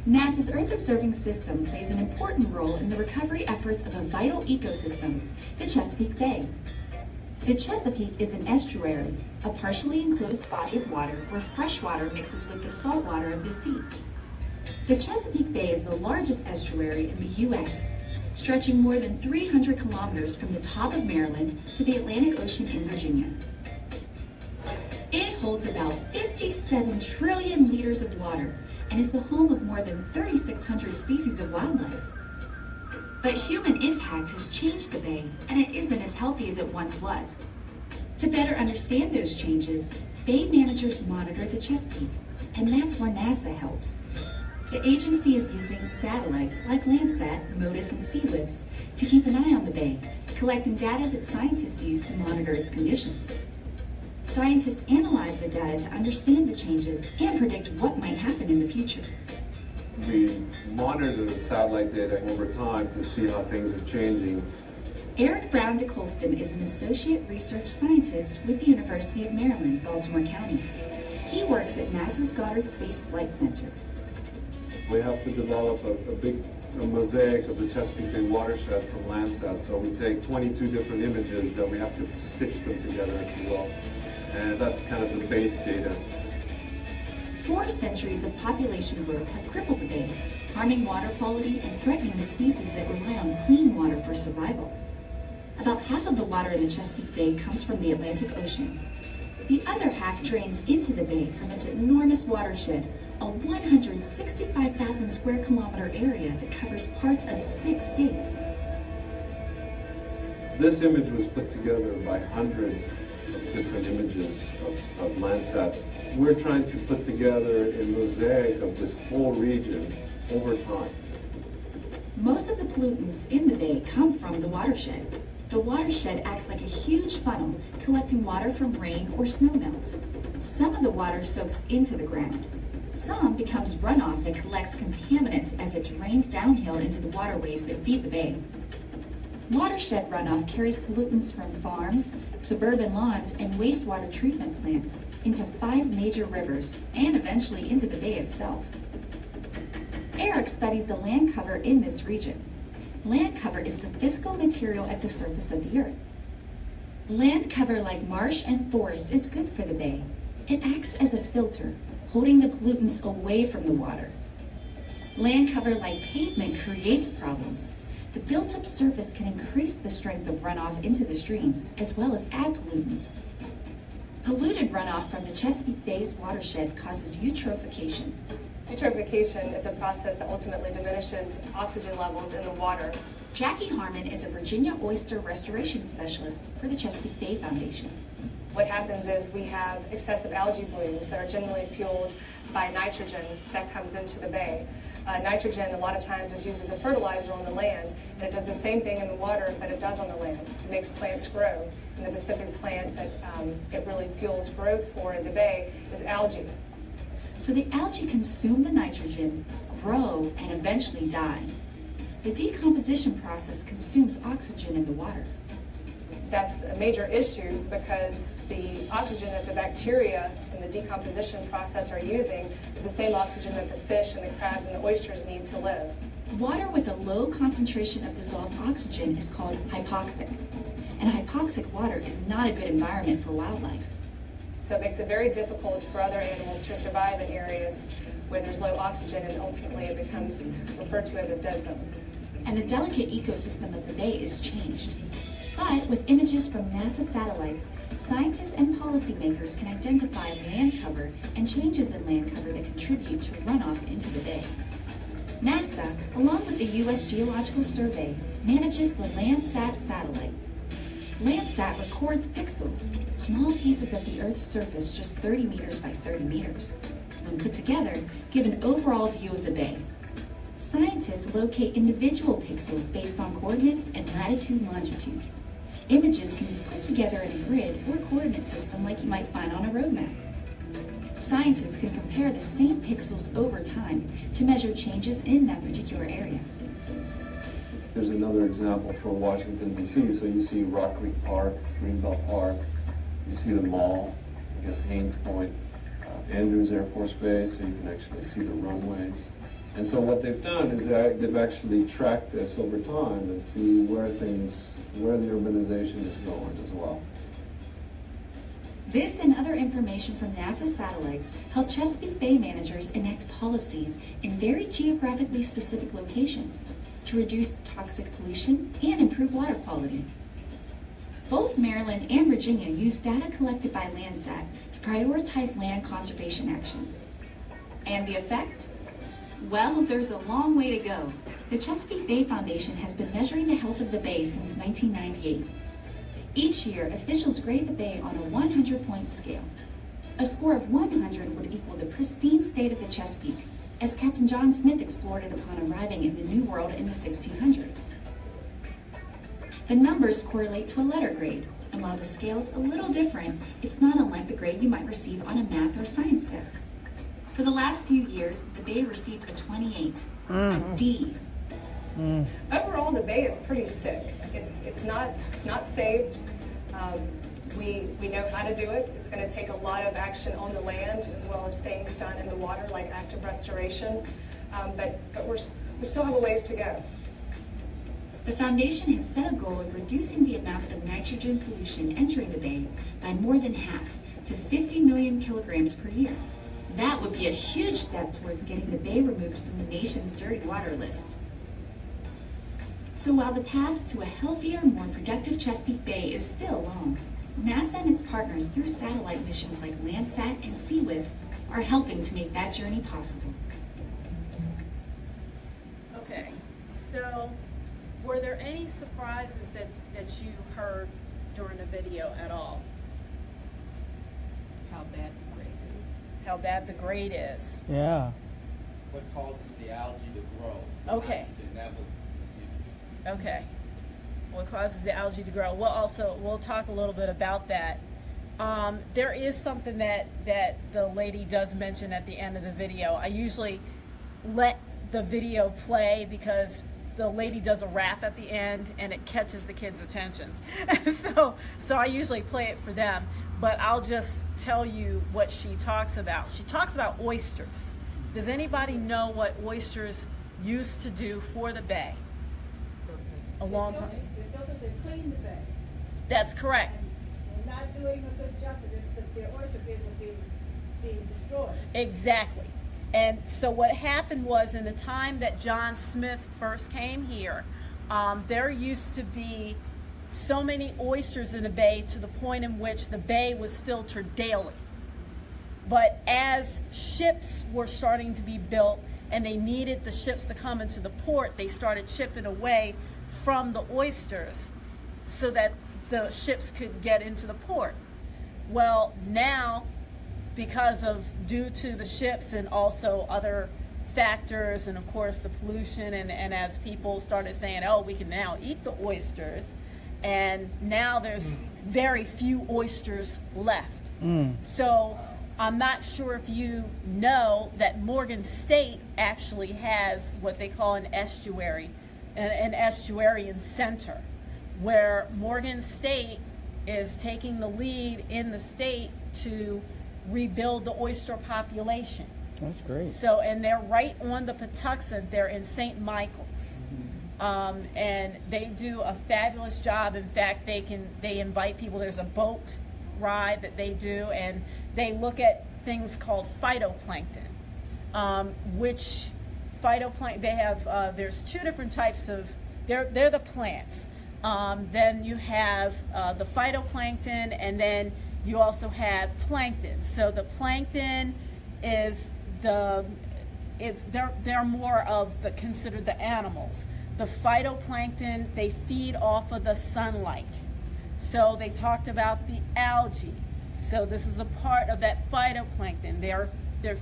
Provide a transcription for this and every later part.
NASA's Earth-observing system plays an important role in the recovery efforts of a vital ecosystem, the Chesapeake Bay. The Chesapeake is an estuary, a partially enclosed body of water where fresh water mixes with the salt water of the sea. The Chesapeake Bay is the largest estuary in the U.S., stretching more than 300 kilometers from the top of Maryland to the Atlantic Ocean in Virginia. It holds about 57 trillion liters of water and is the home of more than 3,600 species of wildlife. But human impact has changed the bay, and it isn't as healthy as it once was. To better understand those changes, bay managers monitor the Chesapeake, and that's where NASA helps. The agency is using satellites like Landsat, MODIS, and SeaLives to keep an eye on the bay, collecting data that scientists use to monitor its conditions. Scientists analyze the data to understand the changes and predict what might happen in the future. We monitor the satellite data over time to see how things are changing. Eric Brown de Colston is an associate research scientist with the University of Maryland, Baltimore County. He works at NASA's Goddard Space Flight Center. We have to develop a mosaic of the Chesapeake Bay watershed from Landsat. So we take 22 different images that we have to stitch them together, if you will. And that's kind of the base data. 4 centuries of population growth have crippled the bay, harming water quality and threatening the species that rely on clean water for survival. About half of the water in the Chesapeake Bay comes from the Atlantic Ocean. The other half drains into the bay from its enormous watershed, a 165,000 square kilometer area that covers parts of 6 states. This image was put together by hundreds of different images of Landsat. We're trying to put together a mosaic of this whole region over time. Most of the pollutants in the bay come from the watershed. The watershed acts like a huge funnel, collecting water from rain or snowmelt. Some of the water soaks into the ground. Some becomes runoff that collects contaminants as it drains downhill into the waterways that feed the bay. Watershed runoff carries pollutants from farms, suburban lawns, and wastewater treatment plants into 5 major rivers and eventually into the bay itself. Eric studies the land cover in this region. Land cover is the physical material at the surface of the earth. Land cover like marsh and forest is good for the bay. It acts as a filter, holding the pollutants away from the water. Land cover like pavement creates problems. The built-up surface can increase the strength of runoff into the streams, as well as add pollutants. Polluted runoff from the Chesapeake Bay's watershed causes eutrophication. Eutrophication is a process that ultimately diminishes oxygen levels in the water. Jackie Harmon is a Virginia oyster restoration specialist for the Chesapeake Bay Foundation. What happens is we have excessive algae blooms that are generally fueled by nitrogen that comes into the bay. Nitrogen a lot of times is used as a fertilizer on the land, and it does the same thing in the water that it does on the land. It makes plants grow. And the Pacific plant that it really fuels growth for in the bay is algae. So the algae consume the nitrogen, grow, and eventually die. The decomposition process consumes oxygen in the water. That's a major issue because the oxygen that the bacteria in the decomposition process are using is the same oxygen that the fish and the crabs and the oysters need to live. Water with a low concentration of dissolved oxygen is called hypoxic. And hypoxic water is not a good environment for wildlife. So it makes it very difficult for other animals to survive in areas where there's low oxygen, and ultimately it becomes referred to as a dead zone. And the delicate ecosystem of the bay is changed. But with images from NASA satellites, scientists and policymakers can identify land cover and changes in land cover that contribute to runoff into the bay. NASA, along with the U.S. Geological Survey, manages the Landsat satellite. Landsat records pixels, small pieces of the Earth's surface just 30 meters by 30 meters. When put together, give an overall view of the bay. Scientists locate individual pixels based on coordinates and latitude and longitude. Images can be put together in a grid or coordinate system like you might find on a road map. Scientists can compare the same pixels over time to measure changes in that particular area. There's another example for Washington, D.C. So you see Rock Creek Park, Greenbelt Park, you see the mall, I guess Haynes Point, Andrews Air Force Base, so you can actually see the runways. And so what they've done is they've actually tracked this over time and see where the urbanization is going as well. This and other information from NASA satellites help Chesapeake Bay managers enact policies in very geographically specific locations to reduce toxic pollution and improve water quality. Both Maryland and Virginia use data collected by Landsat to prioritize land conservation actions. And the effect? Well, there's a long way to go. The Chesapeake Bay Foundation has been measuring the health of the bay since 1998. Each year, officials grade the bay on a 100-point scale. A score of 100 would equal the pristine state of the Chesapeake, as Captain John Smith explored it upon arriving in the New World in the 1600s. The numbers correlate to a letter grade, and while the scale's a little different, it's not unlike the grade you might receive on a math or science test. For the last few years, the bay received a 28, a D. Overall, the bay is pretty sick. It's not saved. We know how to do it. It's going to take a lot of action on the land as well as things done in the water like active restoration. But we still have a ways to go. The foundation has set a goal of reducing the amount of nitrogen pollution entering the bay by more than half, to 50 million kilograms per year. That would be a huge step towards getting the bay removed from the nation's dirty water list. So while the path to a healthier, more productive Chesapeake Bay is still long, NASA and its partners through satellite missions like Landsat and SeaWiff are helping to make that journey possible. Okay, so were there any surprises that you heard during the video at all? How bad the grade is. How bad the grade is? Yeah. What causes the algae to grow? Okay. That was, Okay. What causes the algae to grow? We'll talk a little bit about that. There is something that the lady does mention at the end of the video. I usually let the video play because the lady does a rap at the end and it catches the kids' attention. so I usually play it for them, but I'll just tell you what she talks about. She talks about oysters. Does anybody know what oysters used to do for the bay? A long time. They clean the bay. That's correct. And not doing a good job of their oyster beds are being destroyed. Exactly. And so what happened was in the time that John Smith first came here, there used to be so many oysters in the bay to the point in which the bay was filtered daily. But as ships were starting to be built and they needed the ships to come into the port, they started chipping away from the oysters so that the ships could get into the port. Well, now, due to the ships and also other factors, and of course the pollution, and as people started saying, oh, we can now eat the oysters, and now there's very few oysters left. So I'm not sure if you know that Morgan State actually has what they call an estuary, an estuarian center, where Morgan State is taking the lead in the state to rebuild the oyster population. That's great. So, and they're right on the Patuxent. They're in St. Michael's. And they do a fabulous job. In fact, they invite people. There's a boat ride that they do, and they look at things called phytoplankton, which phytoplankton, they have, there's two different types of, they're the plants. Then you have the phytoplankton, and then you also have plankton. So the plankton is they're more of considered the animals. The phytoplankton, they feed off of the sunlight. So they talked about the algae. So this is a part of that phytoplankton. They're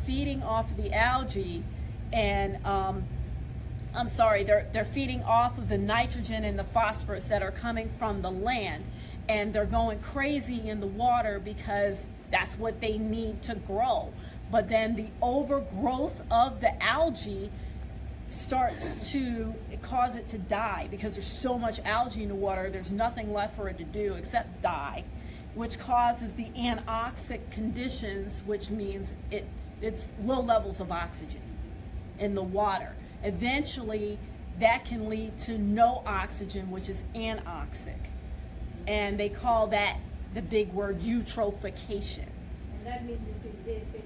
feeding off of the algae, and they're feeding off of the nitrogen and the phosphorus that are coming from the land, and they're going crazy in the water because that's what they need to grow. But then the overgrowth of the algae starts to cause it to die because there's so much algae in the water, there's nothing left for it to do except die, which causes the anoxic conditions, which means it's low levels of oxygen. in the water. Eventually, that can lead to no oxygen, which is anoxic. And they call that the big word eutrophication. And that means you see dead fish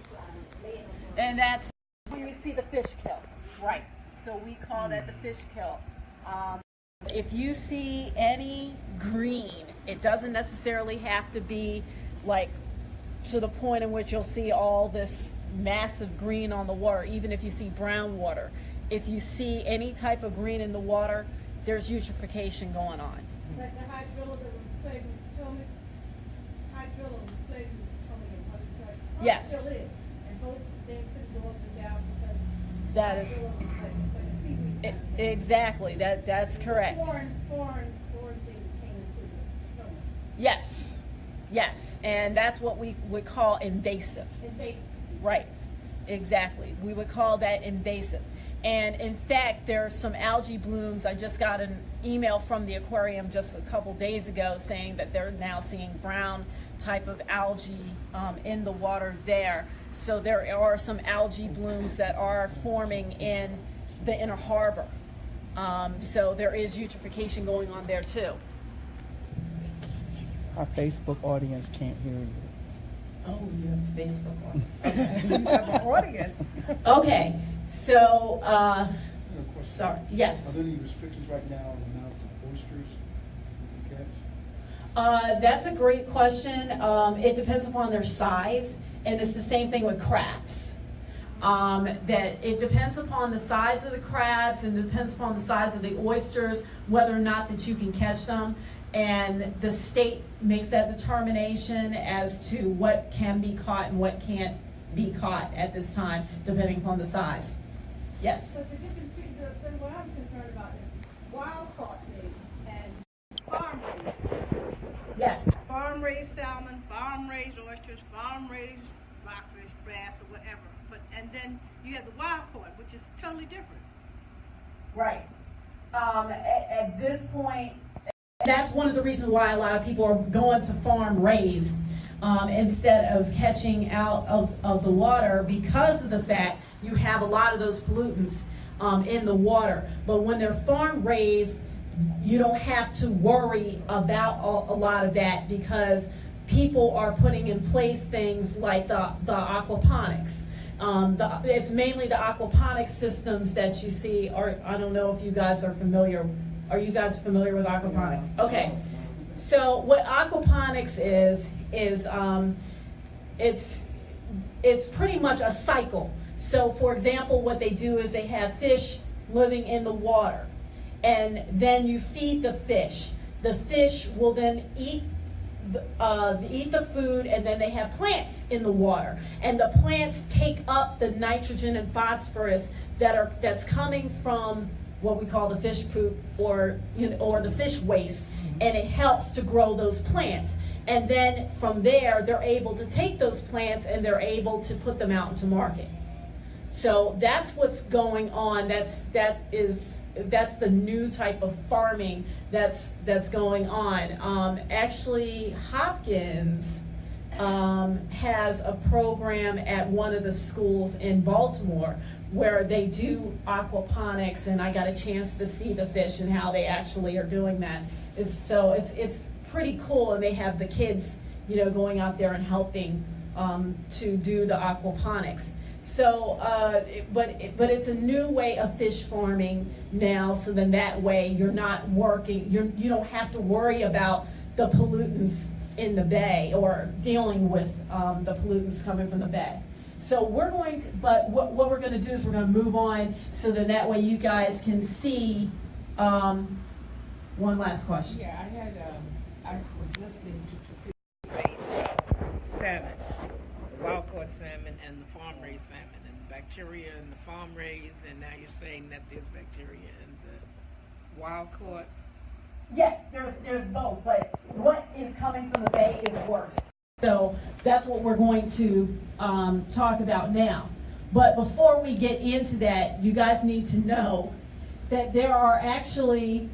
laying on the And that's when you see the fish kill. Right. So we call that the fish kill. If you see any green, it doesn't necessarily have to be like to the point in which you'll see all this massive green on the water, even if you see brown water. If you see any type of green in the water, there's eutrophication going on. Like the hydrilla that was plaguing Potomac. Hydrilla was plaguing Potomac and Potomac. Yes. It still is. And boats, things couldn't go up and down because That is hydrilla was like, it's like a seaweed. kind of thing. exactly that's correct. Foreign thing came into the Potomac. Yes, and that's what we would call invasive. Invasive. Right, exactly. We would call that invasive. And in fact, there are some algae blooms. I just got an email from the aquarium just a couple days ago saying that they're now seeing brown type of algae in the water there. So there are some algae blooms that are forming in the inner harbor. So there is eutrophication going on there too. Our Facebook audience can't hear you. Oh, you have a Facebook one. Okay. You have an audience. Okay, so, I have a question. sorry, yes. Are there any restrictions right now on the amounts of oysters you can catch? That's a great question. It depends upon their size, and it's the same thing with crabs. That it depends upon the size of the crabs and depends upon the size of the oysters, whether or not that you can catch them. And the state makes that determination as to what can be caught and what can't be caught at this time, depending upon the size. Yes? So the difference between the thing what I'm concerned about is wild caught fish and farm raised. Yes. Farm raised salmon, farm raised oysters, farm raised rockfish, bass, or whatever. And then you have the wild caught, which is totally different. Right. At this point, that's one of the reasons why a lot of people are going to farm raised instead of catching out of the water, because of the fact you have a lot of those pollutants in the water. But when they're farm raised, you don't have to worry about a lot of that, because people are putting in place things like the aquaponics. It's mainly the aquaponics systems that you see, or I don't know if you guys are familiar. Are you guys familiar with aquaponics? Okay. So what aquaponics is it's pretty much a cycle. So for example, what they do is they have fish living in the water, and then you feed the fish. The fish will then eat the food, and then they have plants in the water, and the plants take up the nitrogen and phosphorus that's coming from what we call the fish poop or the fish waste, and it helps to grow those plants. And then from there, they're able to take those plants and they're able to put them out into market. So that's what's going on. That's the new type of farming that's going on. Actually, Hopkins has a program at one of the schools in Baltimore where they do aquaponics, and I got a chance to see the fish and how they actually are doing that. It's pretty cool, and they have the kids, going out there and helping to do the aquaponics. So, but it's a new way of fish farming now. So then that way you're not working. You don't have to worry about the pollutants in the bay or dealing with the pollutants coming from the bay. So we're going to, but what we're going to do is we're going to move on so then that way you guys can see. One last question. Yeah, I was listening to salmon, the wild caught salmon and the farm raised salmon, and bacteria in the farm raised, and now you're saying that there's bacteria in the wild caught. Yes, there's both, but what is coming from the bay is worse. So that's what we're going to talk about now. But before we get into that, you guys need to know that there are actually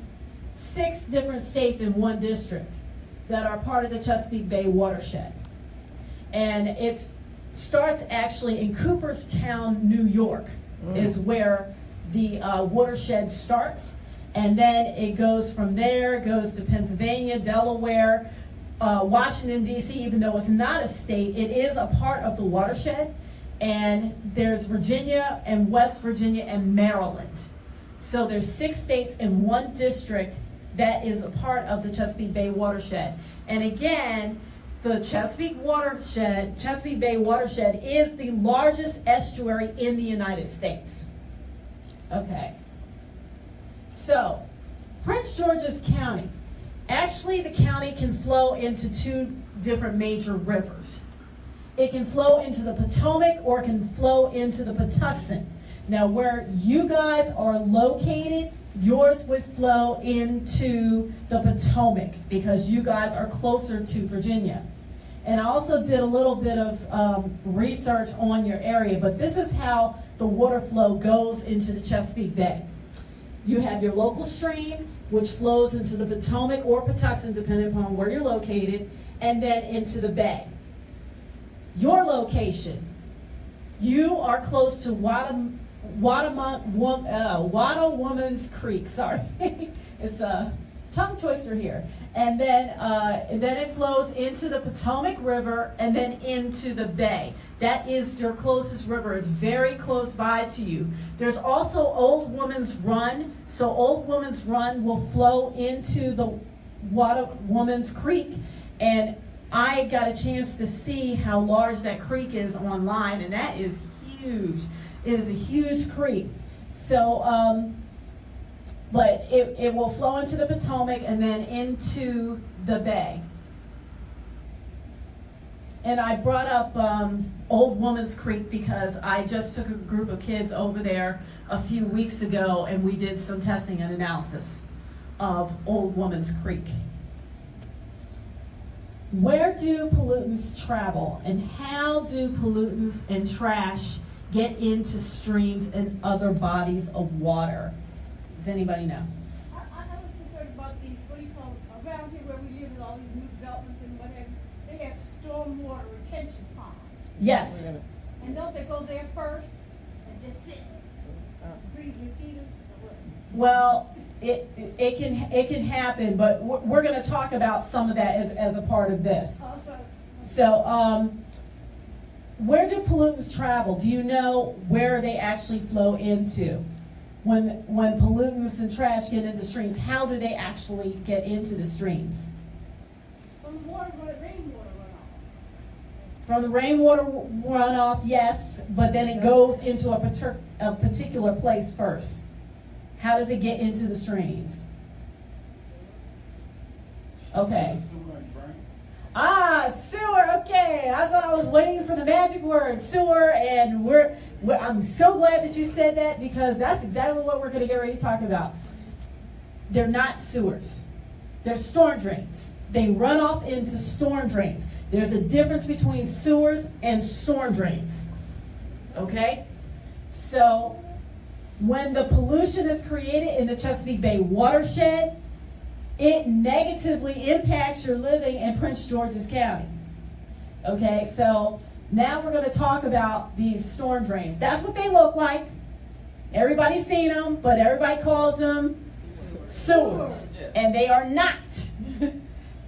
6 different states in one district that are part of the Chesapeake Bay watershed. And it starts actually in Cooperstown, New York, is where the watershed starts. And then it goes from there, it goes to Pennsylvania, Delaware, Washington, D.C., even though it's not a state, it is a part of the watershed. And there's Virginia and West Virginia and Maryland. So there's 6 states in one district that is a part of the Chesapeake Bay watershed. And again, the Chesapeake Bay watershed is the largest estuary in the United States. Okay. So, Prince George's County. Actually, the county can flow into 2 different major rivers. It can flow into the Potomac or it can flow into the Patuxent. Now, where you guys are located, yours would flow into the Potomac because you guys are closer to Virginia. And I also did a little bit of research on your area, but this is how the water flow goes into the Chesapeake Bay. You have your local stream, which flows into the Potomac or Patuxent, depending upon where you're located, and then into the bay. Your location, you are close to Woman's Creek. Sorry, it's a tongue twister here. And then it flows into the Potomac River and then into the bay. That is your closest river. It's very close by to you. There's also Old Woman's Run. So Old Woman's Run will flow into the Woman's Creek. And I got a chance to see how large that creek is online, and that is huge. It is a huge creek. So, but it will flow into the Potomac and then into the bay. And I brought up Old Woman's Creek because I just took a group of kids over there a few weeks ago and we did some testing and analysis of Old Woman's Creek. Where do pollutants travel and how do pollutants and trash get into streams and other bodies of water? Does anybody know? I was concerned about these, what do you call them, around here where we live with all these new developments and whatever, they have stormwater retention ponds. Yes. And don't they go there first and just sit, breathe mosquitoes or what? Well, it can happen, but we're going to talk about some of that as a part of this. So, where do pollutants travel? Do you know where they actually flow into? When pollutants and trash get into streams, how do they actually get into the streams? From the rainwater runoff. From the rainwater runoff, yes, but then it goes into a particular place first. How does it get into the streams? Okay. Sewer, okay. I thought I was waiting for the magic word, sewer, and I'm so glad that you said that because that's exactly what we're going to get ready to talk about. They're not sewers. They're storm drains. They run off into storm drains. There's a difference between sewers and storm drains. Okay? So, when the pollution is created in the Chesapeake Bay watershed, it negatively impacts your living in Prince George's County. Okay, so now we're going to talk about these storm drains. That's what they look like. Everybody's seen them, but everybody calls them sewers, and they are not.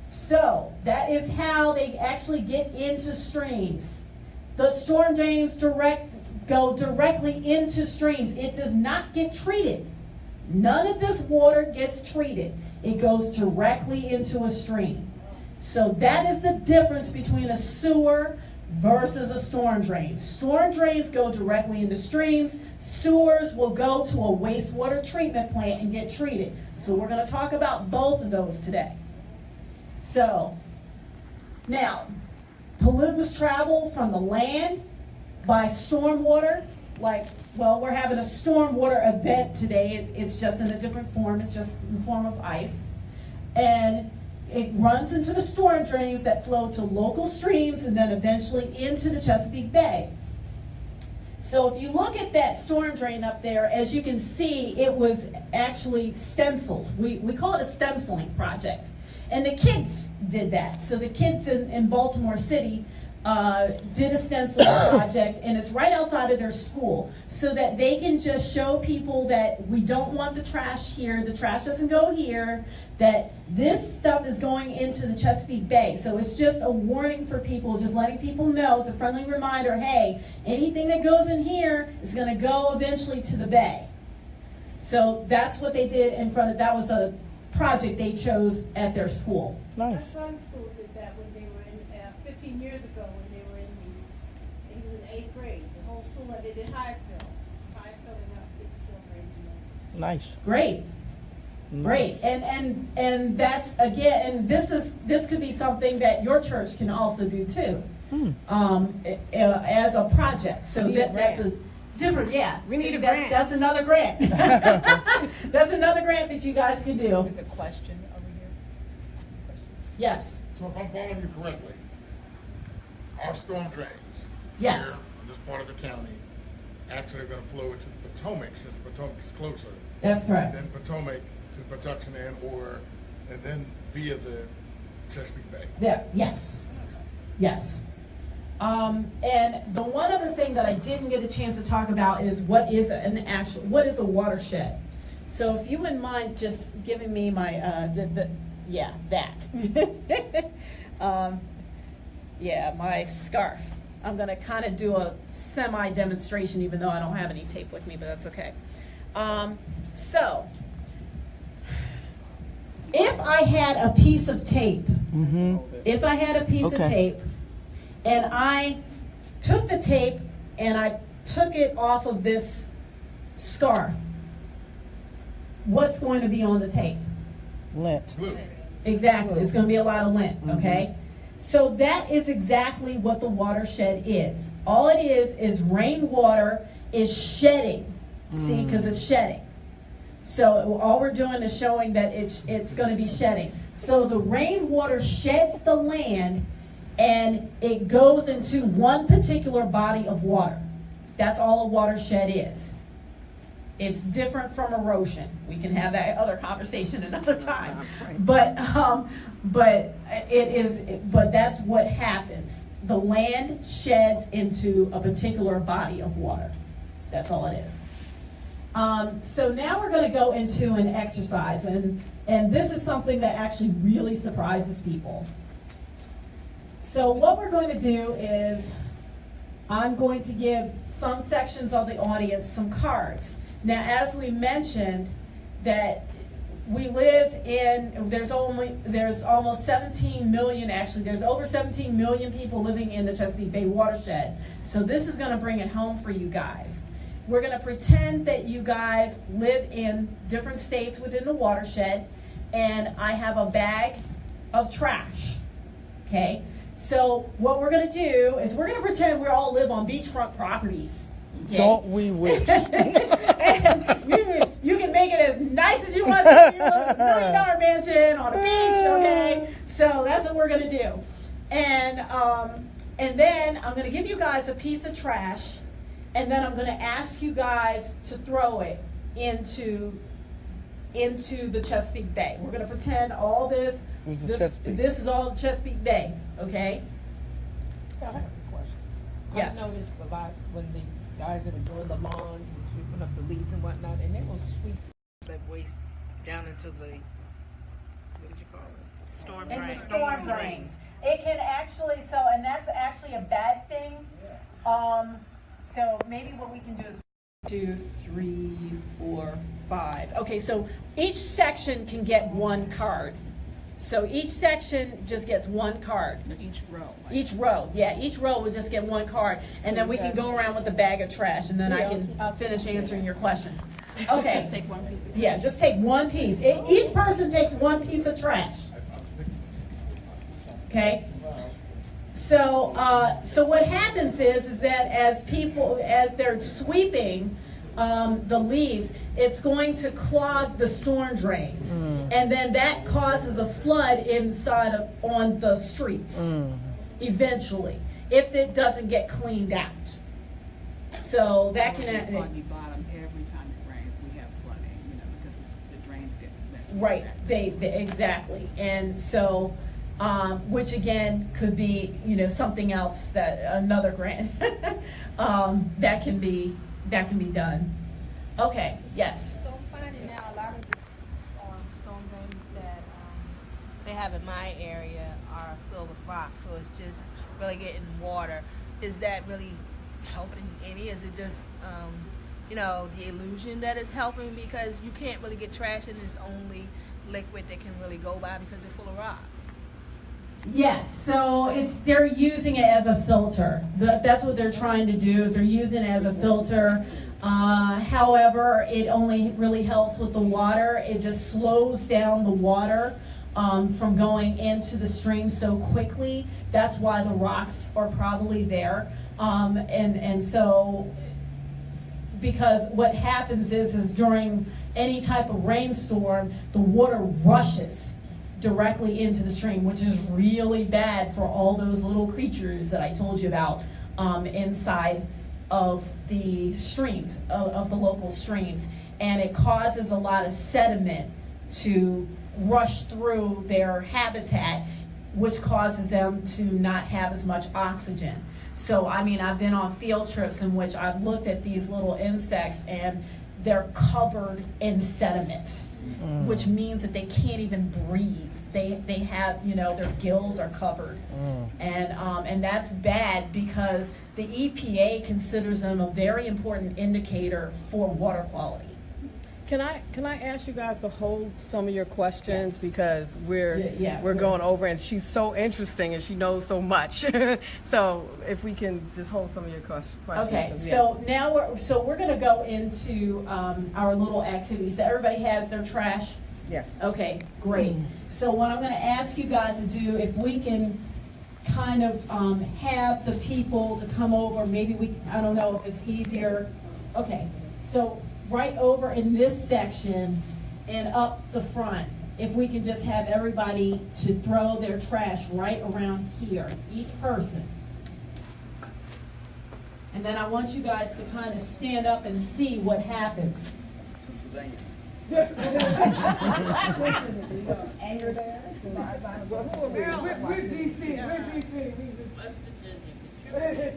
So that is how they actually get into streams. The storm drains go directly into streams. It does not get treated. None of this water gets treated. It goes directly into a stream. So that is the difference between a sewer versus a storm drain. Storm drains go directly into streams. Sewers will go to a wastewater treatment plant and get treated. So we're going to talk about both of those today. So now, pollutants travel from the land by stormwater. We're having a stormwater event today. It's just in a different form. It's just in the form of ice. And it runs into the storm drains that flow to local streams and then eventually into the Chesapeake Bay. So if you look at that storm drain up there, as you can see, it was actually stenciled. We call it a stenciling project. And the kids did that. So the kids in Baltimore City did a stencil project, and it's right outside of their school, so that they can just show people that we don't want the trash here, the trash doesn't go here, that this stuff is going into the Chesapeake Bay. So it's just a warning for people, just letting people know, it's a friendly reminder, hey, anything that goes in here is going to go eventually to the bay. So that's what they did in front of, that was a project they chose at their school. Nice. My son's school did that when they were in, 15 years ago when they were he was in 8th grade. The whole school, they did Hyattsville. Hyattsville and up to 12th grade. Nice. Great. Nice. Great. And that's, again, and this could be something that your church can also do too. As a project. So that's a different, yeah. We need a grant. That's another grant. That's another grant that you guys can do. There's a question over here. Yes. So if I'm following you correctly, our storm drains Yes. here in this part of the county actually are going to flow into the Potomac, since Potomac is closer. That's correct. And then Potomac to Patuxent and then via the Chesapeake Bay. Yeah. Yes. Yes. And the one other thing that I didn't get a chance to talk about is what is a watershed. So if you wouldn't mind just giving me my my scarf. I'm going to kind of do a semi-demonstration, even though I don't have any tape with me, but that's okay. So if I had a piece of tape, if I had a piece of tape, and I took the tape and I took it off of this scarf, what's going to be on the tape? Lint. Blue. Exactly. It's going to be a lot of lint, okay? So that is exactly what the watershed is. All it is rainwater is shedding. See, because it's shedding. So all we're doing is showing that it's going to be shedding. So the rainwater sheds the land and it goes into one particular body of water. That's all a watershed is. It's different from erosion. We can have that other conversation another time. But that's what happens. The land sheds into a particular body of water. That's all it is. So now we're going to go into an exercise, and this is something that actually really surprises people. So what we're going to do is I'm going to give some sections of the audience some cards. Now, as we mentioned, that we live in, there's almost 17 million, actually, there's over 17 million people living in the Chesapeake Bay watershed. So this is going to bring it home for you guys. We're going to pretend that you guys live in different states within the watershed, and I have a bag of trash, okay? So what we're going to do is we're going to pretend we all live on beachfront properties. Okay? Don't we wish? And you can make it as nice as you want to. You live in a $1 million mansion on a beach, okay? So that's what we're going to do. And then I'm going to give you guys a piece of trash, and then I'm going to ask you guys to throw it into the Chesapeake Bay. We're going to pretend all this is all the Chesapeake Bay, okay? So I have a question. Yes. I noticed a lot when the guys that are doing the lawns and sweeping up the leaves and whatnot, and they will sweep that waste down into the, what did you call it? Storm drains. Storm drains. It can actually, and that's actually a bad thing. So maybe what we can do is 2, 3, 4, 5. Okay, so each section can get one card. So each section just gets one card. Each row. Each row, yeah. Each row will just get one card. And then we can go around with a bag of trash, and then I can finish answering your question. Okay. Just take one piece of trash. Yeah, just take one piece. Each person takes one piece of trash. Okay? So what happens is that as they're sweeping the leaves, it's going to clog the storm drains, and then that causes a flood on the streets eventually if it doesn't get cleaned out. So that can foggy bottom every time it rains. We have flooding, because the drains get messed. Right. They exactly, and so. which again could be, you know, something else, that another grant that can be done. Okay, yes. So I'm finding now a lot of the storm drains that they have in my area are filled with rocks, so it's just really getting water. Is that really helping any? Is it just you know, the illusion that it's helping, because you can't really get trash and it's only liquid that can really go by because they're full of rocks? Yes, so they're using it as a filter. That's what they're trying to do, is they're using it as a filter. However, it only really helps with the water. It just slows down the water from going into the stream so quickly. That's why the rocks are probably there. And so, because what happens is during any type of rainstorm, the water rushes directly into the stream, which is really bad for all those little creatures that I told you about inside of the streams, of the local streams. And it causes a lot of sediment to rush through their habitat, which causes them to not have as much oxygen. So, I mean, I've been on field trips in which I've looked at these little insects and they're covered in sediment, which means that they can't even breathe. They have, you know, their gills are covered. And that's bad, because the EPA considers them a very important indicator for water quality. Can I ask you guys to hold some of your questions, because we're we're going over, and she's so interesting and she knows so much. So if we can just hold some of your questions. Okay, so now we're going to go into our little activities. So everybody has their trash. Yes. Okay, great. So what I'm going to ask you guys to do, if we can kind of have the people to come over, maybe I don't know if it's easier. Okay, so right over in this section and up the front, if we can just have everybody to throw their trash right around here, each person. And then I want you guys to kind of stand up and see what happens. And you're there? We're DC. West Virginia.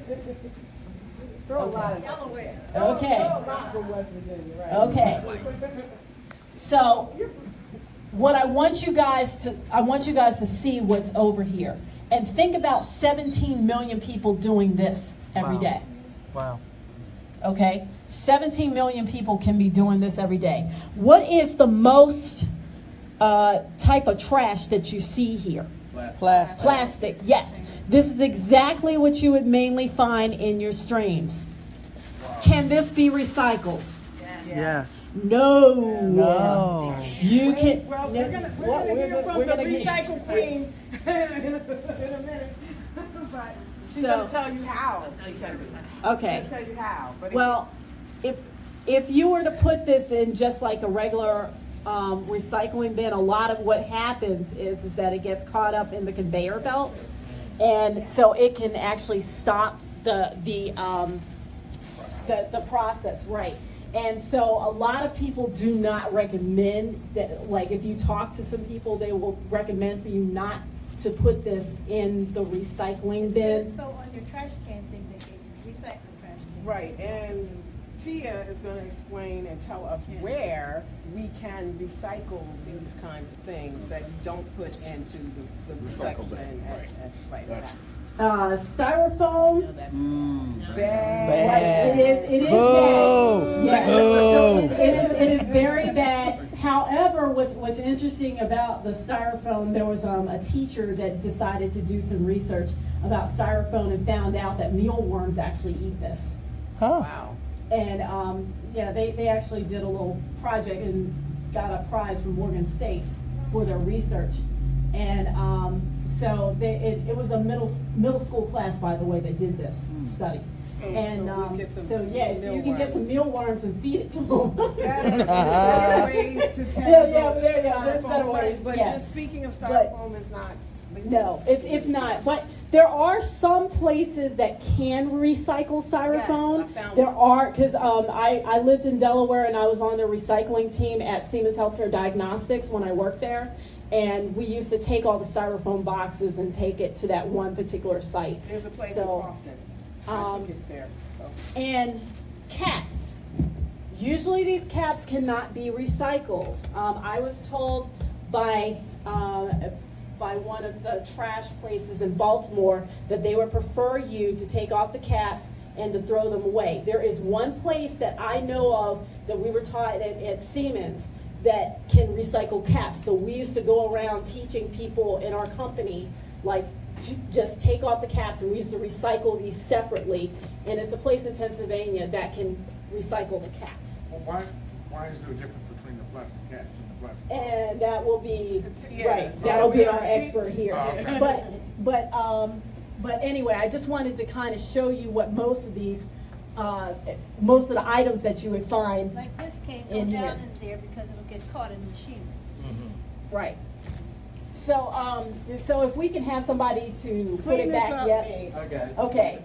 Throw a lot of Delaware. Okay. Throw a lot from West Virginia, right? Okay. So what I want you guys to see what's over here. And think about 17 million people doing this every day. Wow. Okay? 17 million people can be doing this every day. What is the most type of trash that you see here? Plastic. Plastic, yes. This is exactly what you would mainly find in your streams. Can this be recycled? Yes. No. No. You can. Well, we're gonna hear from the recycle queen in a minute. But she's gonna tell you how. Okay. She's gonna tell you how. But Well, if you were to put this in just like a regular recycling bin, a lot of what happens is that it gets caught up in the conveyor belts, and so it can actually stop the process, right? And so a lot of people do not recommend that. Like, if you talk to some people, they will recommend for you not to put this in the recycling bin. So on your trash can thing, they gave you recycling trash can. right, and Tia is going to explain and tell us where we can recycle these kinds of things that you don't put into the recycle bin. Styrofoam. Bad. It is bad. Yes. So it is very bad. However, what's interesting about the styrofoam, there was a teacher that decided to do some research about styrofoam and found out that mealworms actually eat this. Huh. Wow. And they actually did a little project and got a prize from Morgan State for their research. And so it was a middle school class, by the way, that did this study. And so yes, you can get some mealworms and feed it to them. There's ways to there's better ways. But yes. just speaking of styrofoam, is not. No, it's not. But there are some places that can recycle styrofoam. Yes, I found there are, because I lived in Delaware and I was on the recycling team at Siemens Healthcare Diagnostics when I worked there. And we used to take all the styrofoam boxes and take it to that one particular site. There's a place in So, Crofton. I took it there. So. and caps. Usually these caps cannot be recycled. I was told by one of the trash places in Baltimore that they would prefer you to take off the caps and to throw them away. There is one place that I know of that we were taught at Siemens that can recycle caps. So we used to go around teaching people in our company, like, just take off the caps, and we used to recycle these separately. And it's a place in Pennsylvania that can recycle the caps. Well, why is there a difference between the plastic caps and the plastic? And that will be, Yeah. right, that'll be our expert here. Oh, okay. But anyway, I just wanted to kind of show you what most of these, most of the items that you would find Like this can't go in down here. in there because it'll get caught in the machine. Right. So, so if we can have somebody to put Clean it this back, up, yeah. babe. Okay,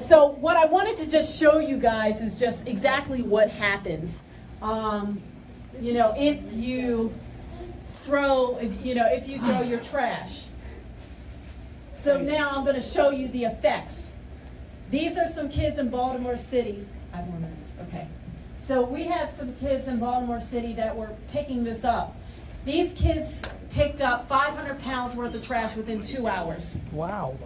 so what I wanted to just show you guys is just exactly what happens. You know, if you throw your trash. So now I'm going to show you the effects. These are some kids in Baltimore City. I have more minutes. Okay. So we have some kids in Baltimore City that were picking this up. These kids picked up 500 pounds worth of trash within 2 hours. Wow.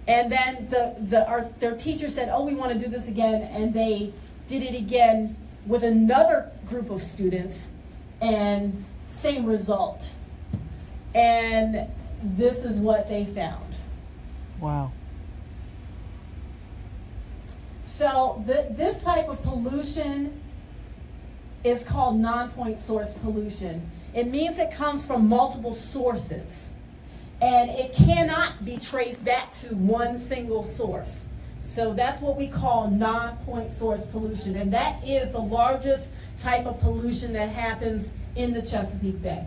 And then their teacher said, oh, we want to do this again. And they did it again with another group of students, and same result. And this is what they found. Wow. So this type of pollution is called non-point source pollution. It means it comes from multiple sources, and it cannot be traced back to one single source. So that's what we call non-point source pollution, and that is the largest type of pollution that happens in the Chesapeake Bay.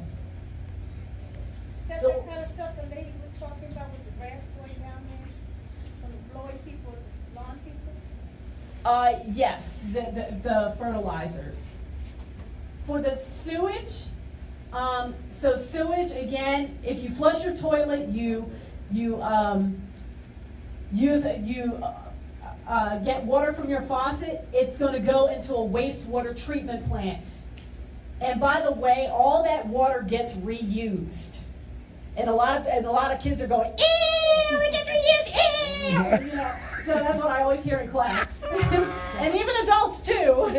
That kind of stuff the lady was talking about with the grass growing down there? From the blowing people, the lawn people? Yes, the fertilizers. For the sewage, so sewage, again, if you flush your toilet, you get water from your faucet, it's going to go into a wastewater treatment plant. And by the way, all that water gets reused. And a lot of kids are going, ew, it gets reused, ew! You know, so that's what I always hear in class. And even adults too.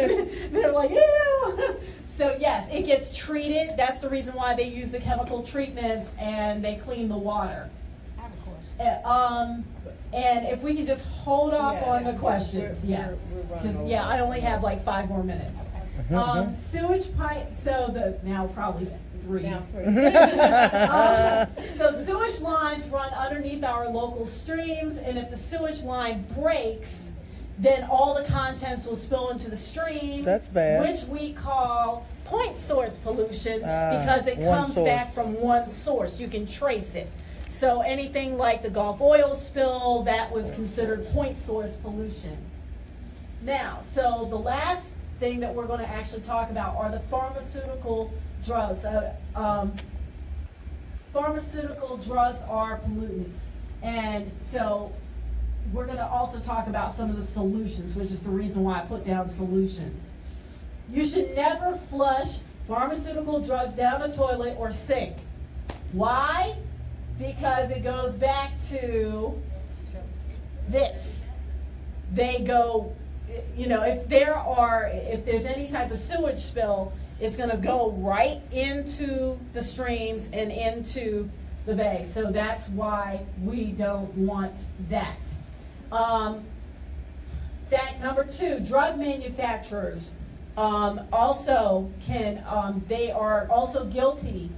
They're like, ew! So yes, it gets treated. That's the reason why they use the chemical treatments and they clean the water. I have a question. And if we can just hold off on the questions, because I only have like 5 more minutes. Sewage pipe. So now probably 3. Now 3. So sewage lines run underneath our local streams, and if the sewage line breaks, then all the contents will spill into the stream. That's bad. Which we call point source pollution, because it comes back from one source. You can trace it. So anything like the Gulf oil spill, that was considered point source pollution. Now, so the last thing that we're going to actually talk about are the pharmaceutical drugs. Pharmaceutical drugs are pollutants. And so we're going to also talk about some of the solutions, which is the reason why I put down solutions. You should never flush pharmaceutical drugs down a toilet or sink. Why? Because it goes back to this. They go, you know, if there's any type of sewage spill, it's going to go right into the streams and into the bay. So that's why we don't want that. Fact number 2, drug manufacturers also can, they are also guilty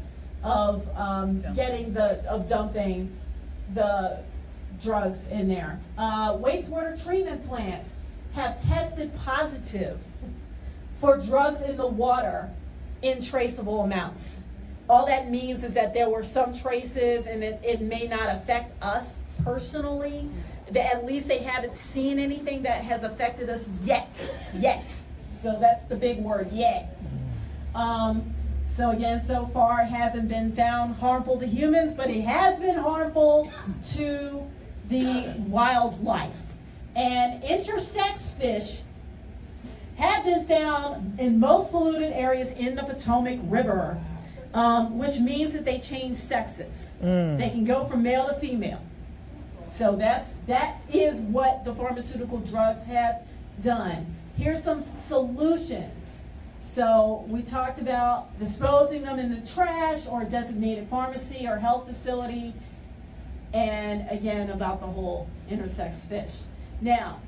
of dumping the drugs in there. Wastewater treatment plants have tested positive for drugs in the water in traceable amounts. All that means is that there were some traces, and it may not affect us personally. At least they haven't seen anything that has affected us yet. So that's the big word, yet. So again, so far it hasn't been found harmful to humans, but it has been harmful to the wildlife. And intersex fish have been found in most polluted areas in the Potomac River, which means that they change sexes. They can go from male to female. So that is what the pharmaceutical drugs have done. Here's some solutions. So we talked about disposing them in the trash or a designated pharmacy or health facility, and again about the whole intersex fish. Now,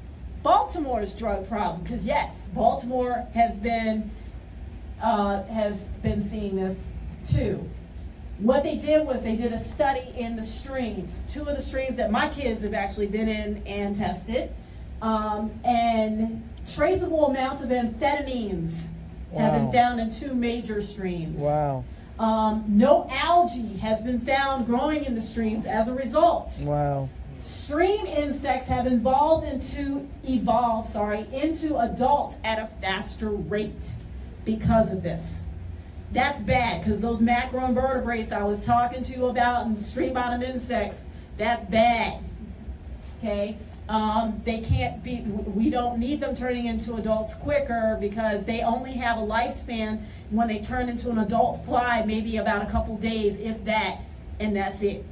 Baltimore's drug problem, because yes, Baltimore has been seeing this too. What they did was they did a study in the streams, 2 of the streams that my kids have actually been in and tested, and traceable amounts of amphetamines have been found in 2 major streams. Wow. No algae has been found growing in the streams as a result. Wow. Stream insects have evolved into adults at a faster rate because of this. That's bad, because those macroinvertebrates I was talking to you about and stream bottom insects, that's bad. Okay? They can't be, we don't need them turning into adults quicker, because they only have a lifespan when they turn into an adult fly, maybe about a couple days, if that, and that's it.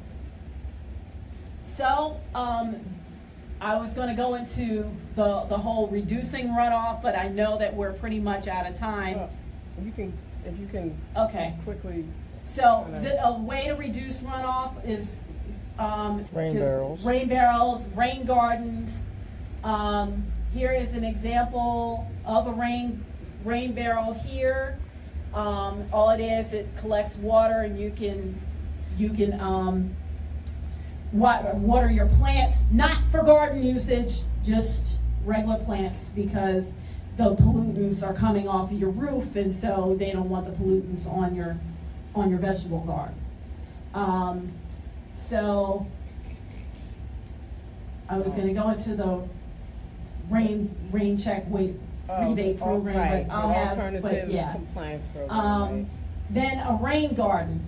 So, I was going to go into the whole reducing runoff, but I know that we're pretty much out of time. If you can quickly. So, a way to reduce runoff is rain barrels, rain gardens. Here is an example of a rain barrel here. All it is, it collects water, and you can water your plants, not for garden usage, just regular plants, because the pollutants are coming off of your roof, and so they don't want the pollutants on your vegetable garden. So I was going to go into the rain check rebate program, right. but I'll have alternative compliance program. Then a rain garden.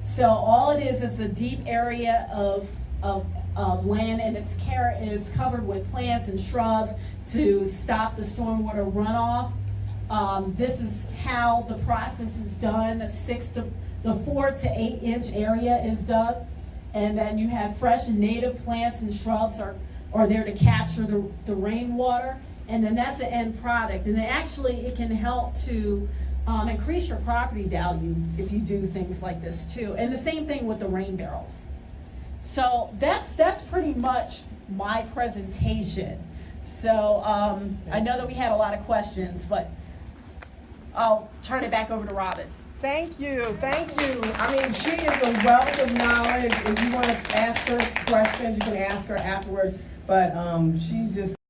So all it is a deep area of land, and it's covered with plants and shrubs to stop the stormwater runoff. This is how the process is done. The 4 to 8 inch area is dug, and then you have fresh and native plants and shrubs are there to capture the rainwater, and then that's the end product. And then actually it can help to increase your property value if you do things like this too. And the same thing with the rain barrels. So that's pretty much my presentation. So I know that we had a lot of questions, but I'll turn it back over to Robin. Thank you. I mean, she is a wealth of knowledge. If you want to ask her questions, you can ask her afterward. But she just